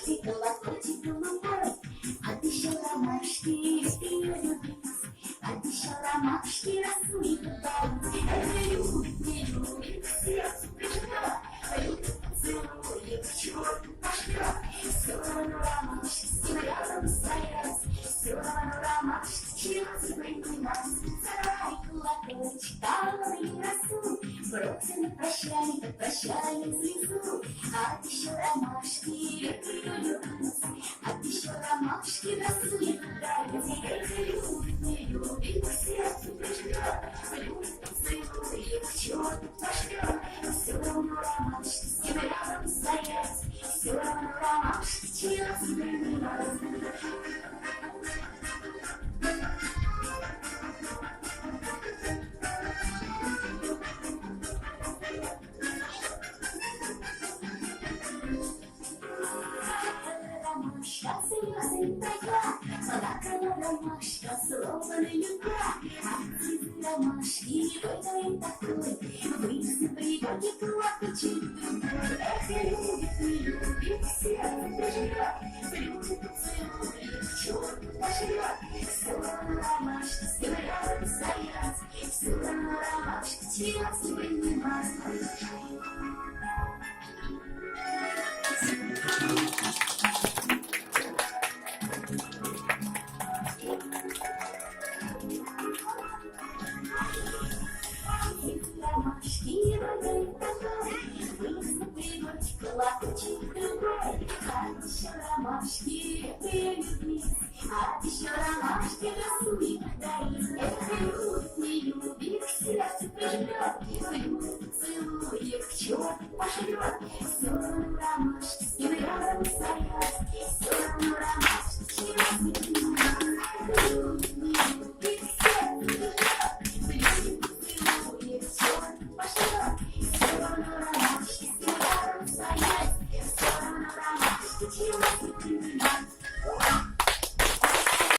ромашки, колокольчик голубой, а ты еще ромашки, ты ее любишь, а ты еще ромашки, росу и не любит, не любит, сердце прижала, любит, целует, чего ты пошла, все равно ромашки, с ним рядом стоят, все равно ромашки, чего ты принимать, сарай, колокольчик, алый росу, бросим на прощание, как прощание слезу, а ты еще ромашки, ее любит, а ты еще ромашки, росу и любит, не любит, сердце прижала, любит, целует, чего ты пошла, все равно ромашки, с ним рядом стоят, все равно ромашки, чего ты принимать. Ромашка, слезы текла, плакала ромашка, словно любя, а цветы ромашки, той такой, высыпали пригорки, колокольчик другой. Эх, любит, не любит, сердце приживет, любит, целует, чёрт поживет, все равно ромашки, с кем рядом стоят, все равно ромашки, чья тебе не важно. Ромашки, вода такой, высыпали горчик, колокольчик другой, а еще ромашки,